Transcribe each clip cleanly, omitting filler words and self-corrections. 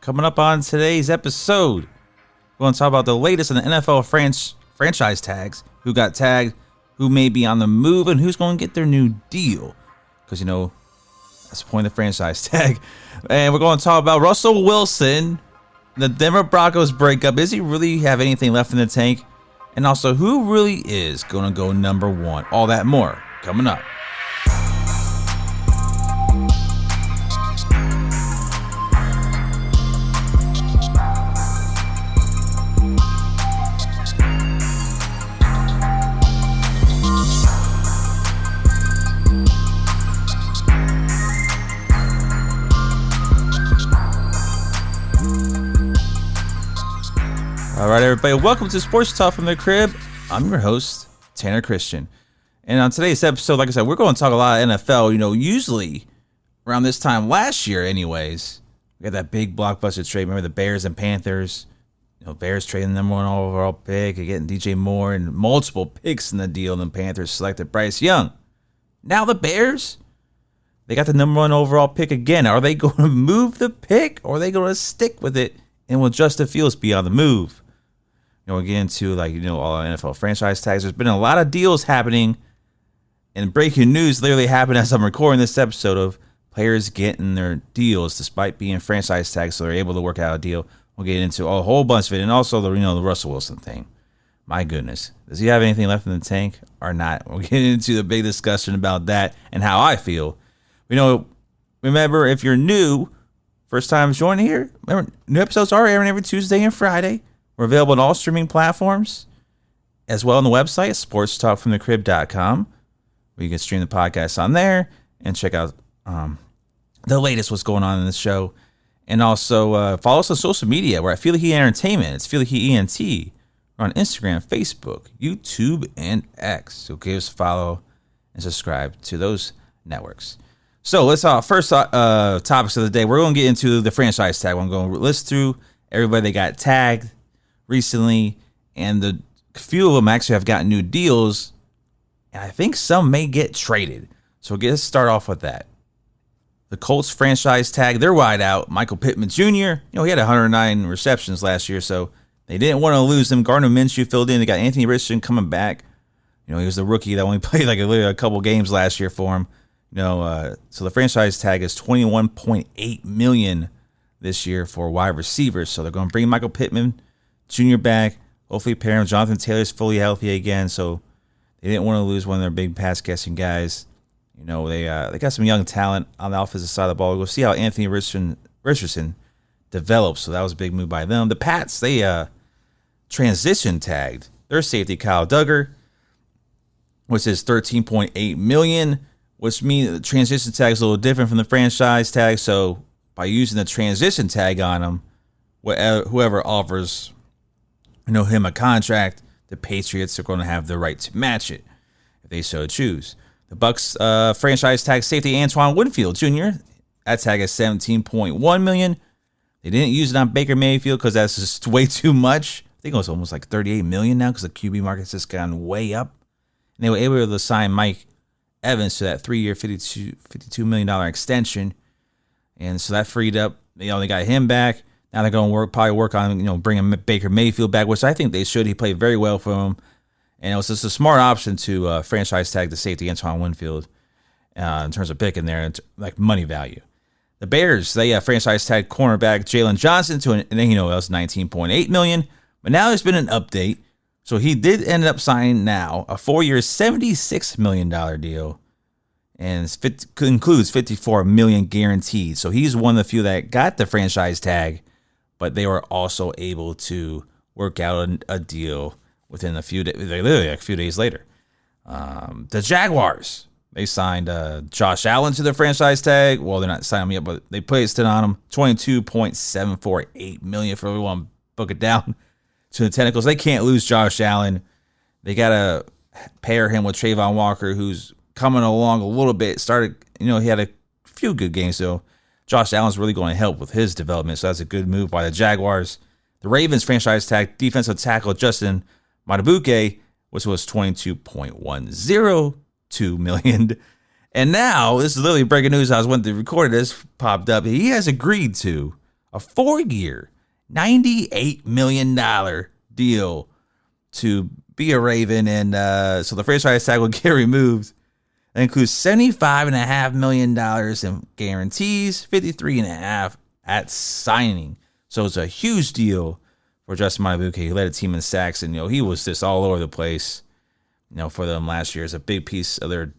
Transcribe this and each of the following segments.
Coming up on today's episode, we're going to talk about the latest in the NFL franchise tags, who got tagged, who may be on the move, and who's going to get their new deal. Because, that's the point of the franchise tag. And we're going to talk about Russell Wilson, the Denver Broncos breakup. Does he really have anything left in the tank? And also, who really is going to go number one? All that more coming up. All right, everybody, welcome to Sports Talk from the Crib. I'm your host, Tanner Christian. And on today's episode, like I said, we're going to talk a lot of NFL. Usually around this time last year anyways, we got that big blockbuster trade. Remember the Bears and Panthers? Bears trading the number one overall pick, getting DJ Moore and multiple picks in the deal, and the Panthers selected Bryce Young. Now the Bears, they got the number one overall pick again. Are they going to move the pick, or are they going to stick with it? And will Justin Fields be on the move? We'll get into all NFL franchise tags. There's been a lot of deals happening, and breaking news literally happened as I'm recording this episode of players getting their deals despite being franchise tags, so they're able to work out a deal. We'll get into a whole bunch of it, and also the Russell Wilson thing. My goodness, does he have anything left in the tank or not? We'll get into the big discussion about that and how I feel. Remember, if you're new, first time joining here, remember, new episodes are airing every Tuesday and Friday. We're available on all streaming platforms, as well on the website, sportstalkfromthecrib.com, where you can stream the podcast on there and check out the latest what's going on in the show. And also follow us on social media. We're at Feel the Heat Entertainment. It's Feel the Heat ENT. We're on Instagram, Facebook, YouTube, and X. So give us a follow and subscribe to those networks. So let's first topics of the day. We're going to get into the franchise tag. I'm going to list through everybody that got tagged recently, and the few of them actually have gotten new deals, and I think some may get traded. So let's start off with that. The Colts franchise tag, they're wide out. Michael Pittman Jr., he had 109 receptions last year, so they didn't want to lose him. Gardner Minshew filled in. They got Anthony Richardson coming back. He was the rookie that only played a couple games last year for him. So the franchise tag is $21.8 million this year for wide receivers. So they're going to bring Michael Pittman Jr. back. Hopefully pair him. Jonathan Taylor's fully healthy again, so they didn't want to lose one of their big pass catching guys. They got some young talent on the offensive side of the ball. We'll see how Anthony Richardson develops. So that was a big move by them. The Pats, they transition tagged their safety Kyle Duggar, which is $13.8 million, which means the transition tag is a little different from the franchise tag. So by using the transition tag on him, whoever offers him a contract, the Patriots are going to have the right to match it if they so choose. The Bucks franchise tag safety Antoine Winfield Jr. That tag is $17.1 million. They didn't use it on Baker Mayfield because that's just way too much. I think it was almost like $38 million now because the QB market's just gone way up. And they were able to sign Mike Evans to that 3-year, $52 million extension. And so that freed up, they got him back. Now they're going to probably work on, bringing Baker Mayfield back, which I think they should. He played very well for them. And it was just a smart option to franchise tag the safety Antoine Winfield in terms of picking there, like money value. The Bears, they franchise tagged cornerback Jalen Johnson to that was $19.8 million. But now there's been an update. So he did end up signing now a 4-year, $76 million deal. And it includes $54 million guaranteed. So he's one of the few that got the franchise tag, but they were also able to work out a deal within a few days, literally a few days later. The Jaguars, they signed Josh Allen to the franchise tag. Well, they're not signing him yet, but they placed it on him. $22.748 million for everyone. Book it down to the Tentacles. They can't lose Josh Allen. They got to pair him with Trayvon Walker, who's coming along a little bit. He had a few good games, so Josh Allen's really going to help with his development. So that's a good move by the Jaguars. The Ravens franchise tag defensive tackle Justin Madubuike, which was $22.102 million. And now, this is literally breaking news. I was when the record this popped up. He has agreed to a 4-year, $98 million deal to be a Raven. And so the franchise tag will get removed. That includes $75.5 million in guarantees, $53.5 million at signing. So it's a huge deal for Justin Madubuike. He led a team in sacks, and he was just all over the place. For them last year, is a big piece of their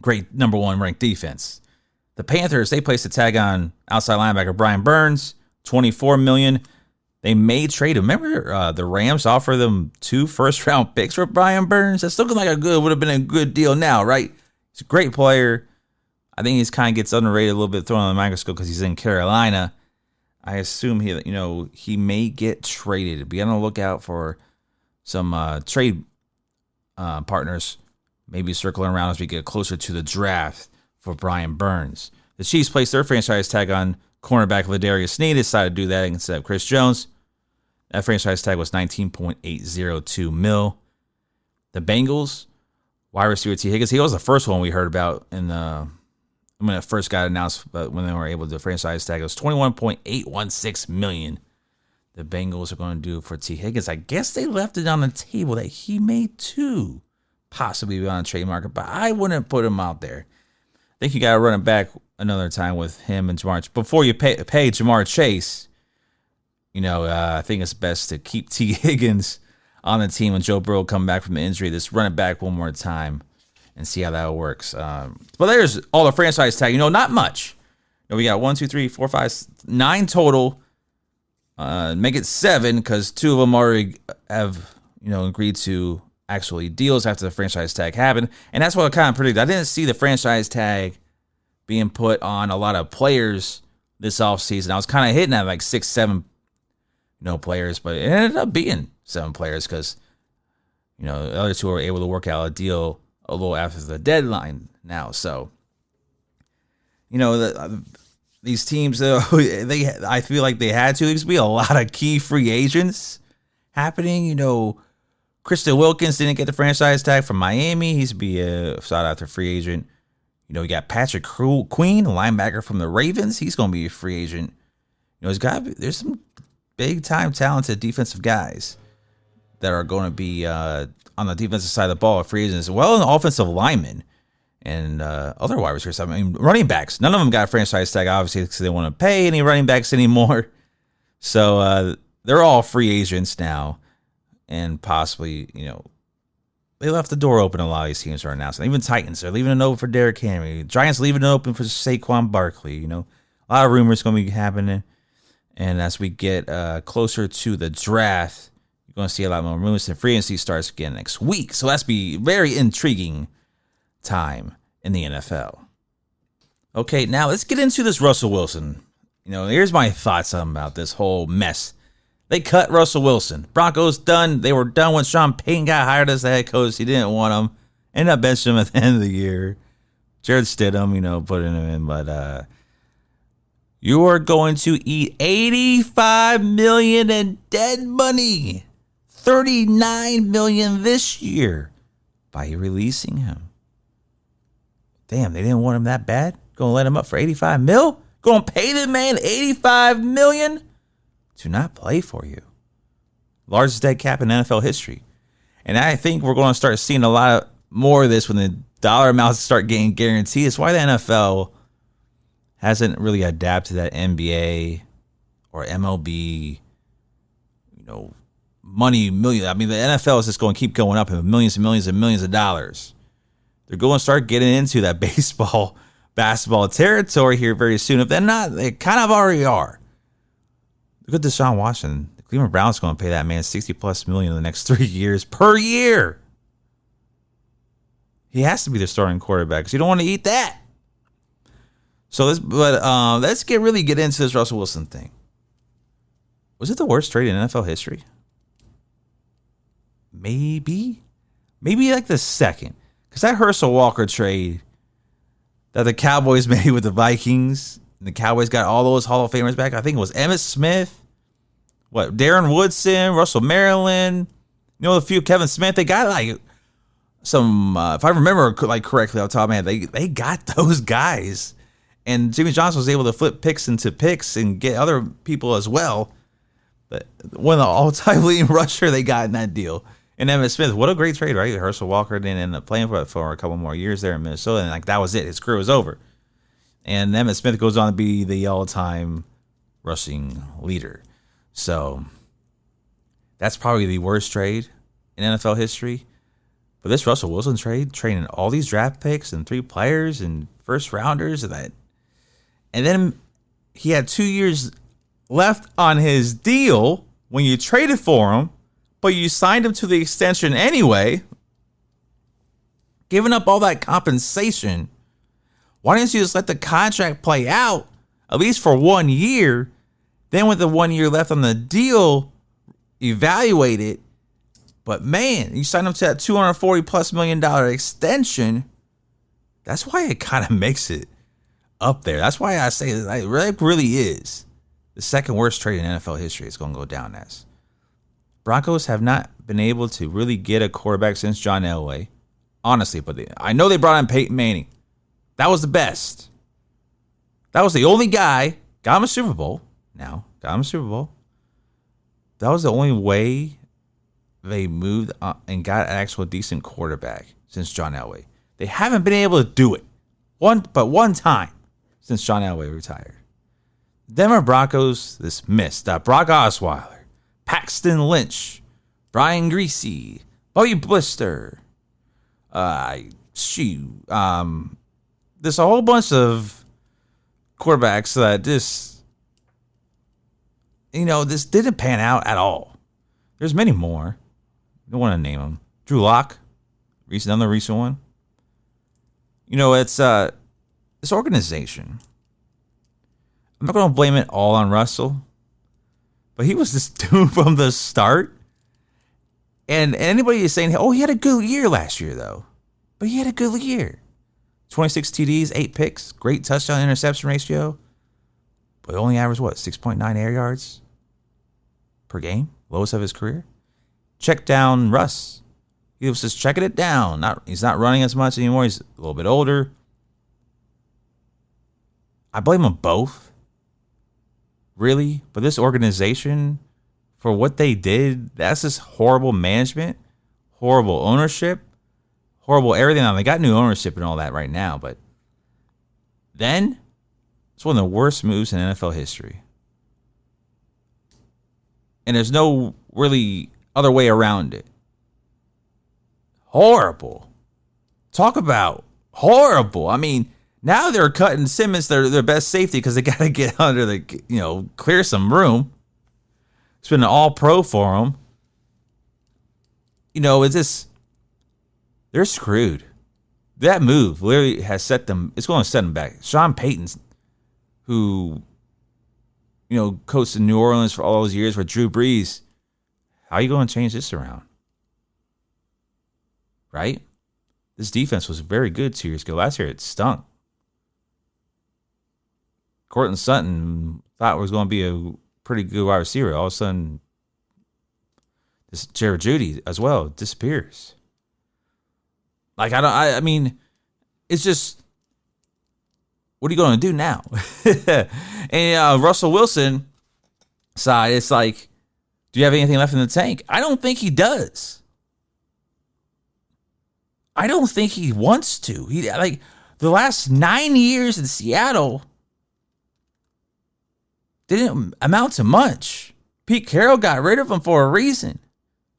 great number 1 ranked defense. The Panthers, they placed a tag on outside linebacker Brian Burns, $24 million. They may trade him. Remember, the Rams offered them 2 first-round picks for Brian Burns? That's looking like would have been a good deal now, right? He's a great player. I think he's kind of gets underrated a little bit, thrown on the microscope because he's in Carolina. I assume he may get traded. Be on the lookout for some trade partners, maybe circling around as we get closer to the draft for Brian Burns. The Chiefs placed their franchise tag on cornerback Ladarius Sneed. They decided to do that instead of Chris Jones. That franchise tag was $19.802 million. The Bengals, wide receiver T. Higgins, he was the first one we heard about when it first got announced, but when they were able to do the franchise tag, it was $21.816 million. The Bengals are going to do for T. Higgins. I guess they left it on the table that he may too possibly be on a trade market, but I wouldn't put him out there. I think you got to run it back another time with him and Jamar. Before you pay Jamar Chase, I think it's best to keep T. Higgins on the team when Joe Burrow come back from the injury. Just run it back one more time and see how that works. But there's all the franchise tag. Not much. We got 1, 2, 3, 4, 5, 9 total. Make it 7 because 2 of them already have, agreed to actually deals after the franchise tag happened. And that's what I kind of predicted. I didn't see the franchise tag being put on a lot of players this offseason. I was kind of hitting at like 6, 7, players, but it ended up being 7 players because, the other 2 were able to work out a deal a little after the deadline now. So, these teams, I feel like they had to. There's be a lot of key free agents happening. Christian Wilkins didn't get the franchise tag from Miami. He's be a sought-after free agent. You got Patrick Queen, a linebacker from the Ravens. He's going to be a free agent. There's some big-time talented defensive guys that are going to be on the defensive side of the ball, free agents, as well as offensive linemen. And other wide receivers, running backs. None of them got a franchise tag, obviously, because they don't want to pay any running backs anymore. So they're all free agents now. And possibly, they left the door open. A lot of these teams are announcing. Even Titans, they're leaving it open for Derrick Henry. Giants leaving it open for Saquon Barkley. A lot of rumors going to be happening. And as we get closer to the draft, you're going to see a lot more rumors. And free agency starts again next week. So that's be very intriguing time in the NFL. Okay, now let's get into this Russell Wilson. Here's my thoughts about this whole mess. They cut Russell Wilson. Broncos done. They were done when Sean Payton got hired as the head coach. He didn't want him. Ended up benching him at the end of the year. Jared Stidham, putting him in. But you are going to eat $85 million in dead money. $39 million this year by releasing him. Damn, they didn't want him that bad? Gonna let him up for $85 million? Gonna pay the man $85 million to not play for you? Largest dead cap in NFL history. And I think we're going to start seeing a lot more of this when the dollar amounts start getting guaranteed. It's why the NFL hasn't really adapted to that NBA or MLB, money million. The NFL is just going to keep going up in millions and millions and millions of dollars. They're going to start getting into that baseball, basketball territory here very soon. If they're not, they kind of already are. Look at Deshaun Watson. The Cleveland Browns going to pay that man $60+ million in the next 3 years per year. He has to be the starting quarterback because you don't want to eat that. So let's really get into this Russell Wilson thing. Was it the worst trade in NFL history? Maybe like the second. Because that Herschel Walker trade that the Cowboys made with the Vikings, and the Cowboys got all those Hall of Famers back. I think it was Emmitt Smith, Darren Woodson, Russell Maryland, a few Kevin Smith. They got like some, if I remember correctly off the top of my head, they got those guys And Jimmy Johnson was able to flip picks into picks and get other people as well. But one of the all-time leading rusher they got in that deal. And Emmitt Smith, what a great trade, right? Herschel Walker didn't end up playing for a couple more years there in Minnesota, and like that was it. His career was over. And Emmitt Smith goes on to be the all-time rushing leader. So that's probably the worst trade in NFL history. But this Russell Wilson trade, trading all these draft picks and 3 players and first rounders and then he had 2 years left on his deal when you traded for him, but you signed him to the extension anyway, giving up all that compensation. Why didn't you just let the contract play out, at least for 1 year? Then with the 1 year left on the deal, evaluate it. But man, you signed him to that $240+ million extension. That's why it kind of makes it up there. That's why I say it really is the second worst trade in NFL history. It's going to go down as. Broncos have not been able to really get a quarterback since John Elway. Honestly, but I know they brought in Peyton Manning. That was the best. That was the only guy. Got him a Super Bowl. Got him a Super Bowl. That was the only way they moved and got an actual decent quarterback since John Elway. They haven't been able to do it. One time since John Elway retired. Denver Broncos dismissed Brock Osweiler, Paxton Lynch, Brian Greasy, Bobby Blister, there's a whole bunch of quarterbacks that this didn't pan out at all. There's many more. I don't want to name them. Drew Lock, another recent one. It's this organization. I'm not going to blame it all on Russell, but he was just doomed from the start. And anybody is saying, oh, he had a good year last year, though. But he had a good year. 26 TDs, 8 picks, great touchdown interception ratio. But only averaged, 6.9 air yards per game? Lowest of his career. Check down Russ. He was just checking it down. He's not running as much anymore. He's a little bit older. I blame them both. Really? But this organization, for what they did, that's just horrible management, horrible ownership, horrible everything. Now, they got new ownership and all that right now, but then it's one of the worst moves in NFL history. And there's no really other way around it. Horrible. Talk about horrible. I mean, now they're cutting Simmons, their best safety, because they got to get under the, clear some room. It's been an all-pro for them. It's just, they're screwed. That move literally has set them, it's going to set them back. Sean Payton, who, coached in New Orleans for all those years with Drew Brees, how are you going to change this around? Right? This defense was very good 2 years ago. Last year, it stunk. Courtland Sutton thought was going to be a pretty good wide receiver. All of a sudden, this Jared Jeudy as well disappears. I mean, it's just, what are you going to do now? And Russell Wilson side, it's like, do you have anything left in the tank? I don't think he does. I don't think he wants to. The last 9 years in Seattle didn't amount to much. Pete Carroll got rid of him for a reason.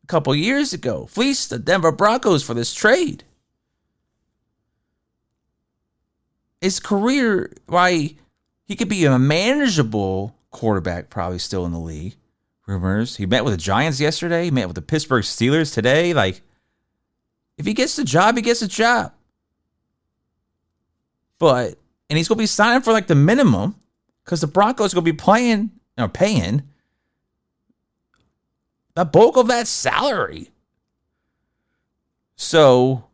A couple years ago, fleeced the Denver Broncos for this trade. His career, why he could be a manageable quarterback, probably still in the league. Rumors. He met with the Giants yesterday. He met with the Pittsburgh Steelers today. If he gets the job, he gets a job. And he's going to be signing for the minimum, because the Broncos are going to be paying the bulk of that salary. So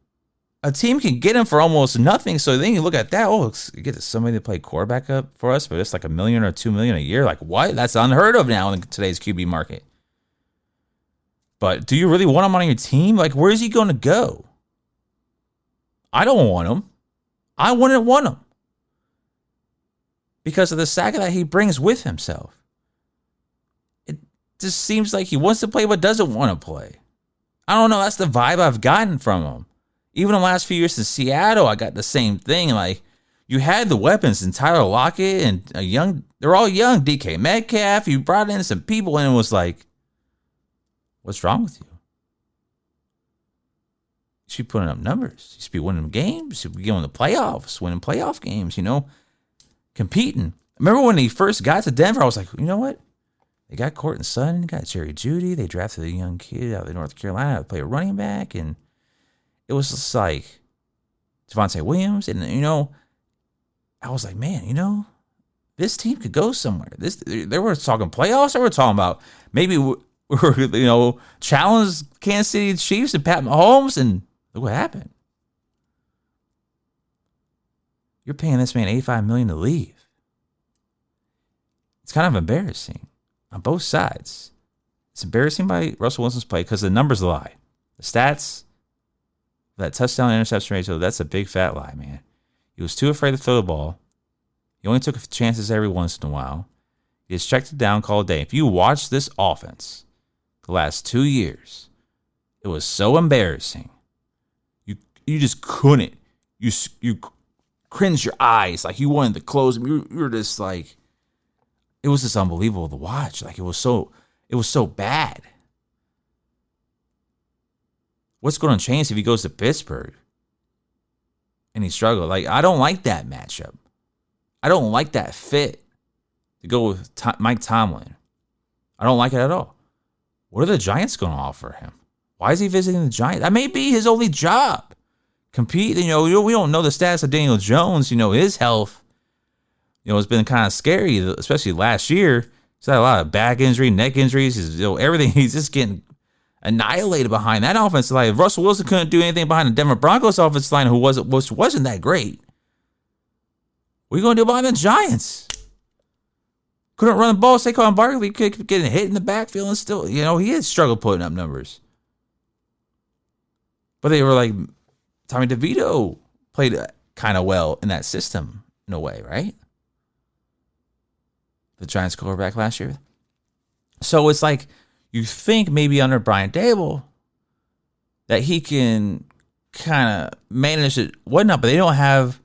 a team can get him for almost nothing. So then you look at that. Oh, get somebody to play quarterback up for us, but it's $1 million or $2 million a year. What? That's unheard of now in today's QB market. But do you really want him on your team? Where is he going to go? I don't want him. I wouldn't want him. because of the saga that he brings with himself. It just seems like he wants to play but doesn't want to play. I don't know. That's the vibe I've gotten from him. Even in the last few years in Seattle, I got the same thing. Like, you had the weapons and Tyler Lockett and they're all young. DK Metcalf. You brought in some people and it was like, what's wrong with you? You should be putting up numbers. You should be winning games. You should be getting the playoffs, winning playoff games, competing. Remember when he first got to Denver, I was like, you know what? They got Courtland Sutton, got Jerry Jeudy. They drafted a young kid out of North Carolina to play a running back. And it was just like Javonte Williams. And, I was like, man, this team could go somewhere. They were talking playoffs. They were talking about maybe we're, challenge Kansas City Chiefs and Pat Mahomes. And look what happened. You're paying this man $85 million to leave. It's kind of embarrassing on both sides. It's embarrassing by Russell Wilson's play because the numbers lie. The stats, that touchdown interception ratio, that's a big fat lie, man. He was too afraid to throw the ball. He only took chances every once in a while. He just checked it down, called it a day. If you watch this offense the last 2 years, it was so embarrassing. You just couldn't. You cringed your eyes. Like, you wanted to close them. You were just like, it was just unbelievable to watch. Like, it was so bad. What's going to change if he goes to Pittsburgh and he struggles? Like, I don't like that matchup. I don't like that fit to go with Mike Tomlin. I don't like it at all. What are the Giants going to offer him? Why is he visiting the Giants? That may be his only job. Compete. We don't know the status of Daniel Jones. His health, it's been kind of scary, especially last year. He's had a lot of back injury, neck injuries. Everything. He's just getting annihilated behind that offensive line. Russell Wilson couldn't do anything behind the Denver Broncos offensive line, which wasn't that great. What are you going to do behind the Giants? Couldn't run the ball. Saquon Barkley kept getting hit in the backfield and still, he had struggled putting up numbers. But they were like, Tommy DeVito played kind of well in that system in a way, right? The Giants quarterback last year. So it's like, you think maybe under Brian Daboll that he can kind of manage it, whatnot, but they don't have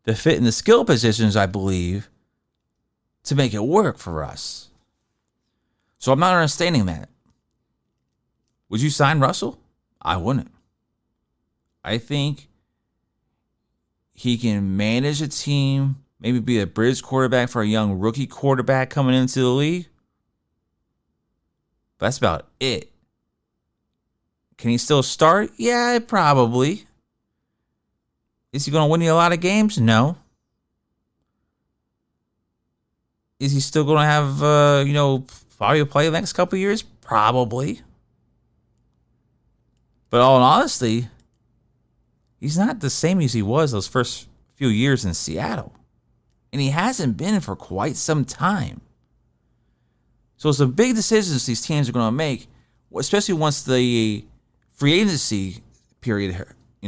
the fit and the skill positions, I believe, to make it work for us. So I'm not understanding that. Would you sign Russell? I wouldn't. I think he can manage a team, maybe be a bridge quarterback for a young rookie quarterback coming into the league. But that's about it. Can he still start? Yeah, probably. Is he going to win you a lot of games? No. Is he still going to have, probably play the next couple of years? Probably. But all in honesty, he's not the same as he was those first few years in Seattle. And he hasn't been for quite some time. So some big decisions these teams are going to make, especially once the free agency period,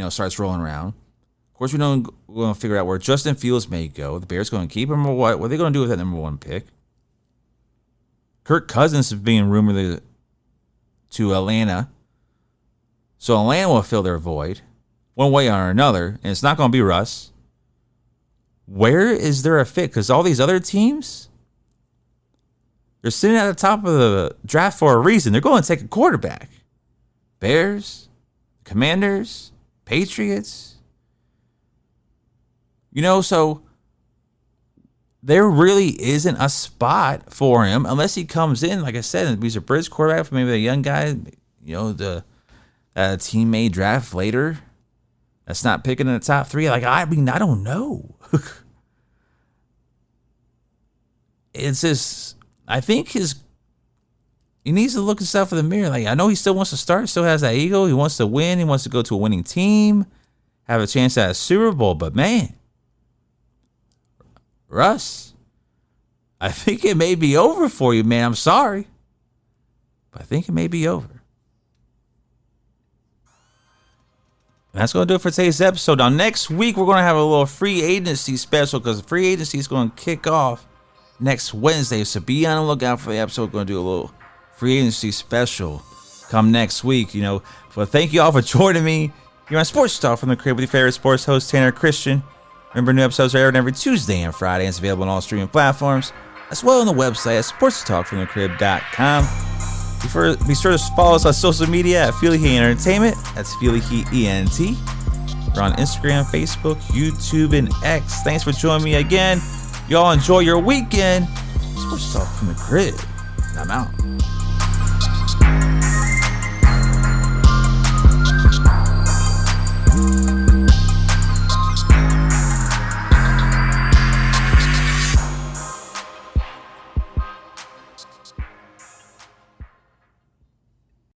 starts rolling around. Of course, we're going to figure out where Justin Fields may go. The Bears going to keep him or what? What are they going to do with that number one pick? Kirk Cousins is being rumored to Atlanta. So Atlanta will fill their void one way or another, and it's not going to be Russ. Where is there a fit? Because all these other teams, they're sitting at the top of the draft for a reason. They're going to take a quarterback. Bears, Commanders, Patriots. So there really isn't a spot for him unless he comes in, like I said, and he's a bridge quarterback for maybe a young guy, the team may draft later. That's not picking in the top three. I don't know. It's just, I think he needs to look himself in the mirror. I know he still wants to start, still has that ego. He wants to win. He wants to go to a winning team, have a chance at a Super Bowl. But man, Russ, I think it may be over for you, man. I'm sorry, but I think it may be over. That's going to do it for today's episode. Now, next week, we're going to have a little free agency special because free agency is going to kick off next Wednesday. So be on the lookout for the episode. We're going to do a little free agency special come next week. But thank you all for joining me here on Sports Talk from the Crib with your favorite sports host, Tanner Christian. Remember, new episodes are aired every Tuesday and Friday, and it's available on all streaming platforms, as well on the website at sportstalkfromthecrib.com. Be sure to follow us on social media at Feely Heat Entertainment. That's Feely Heat ENT. We're on Instagram, Facebook, YouTube, and X. Thanks for joining me again. Y'all enjoy your weekend. Sports Talk from the Crib. I'm out.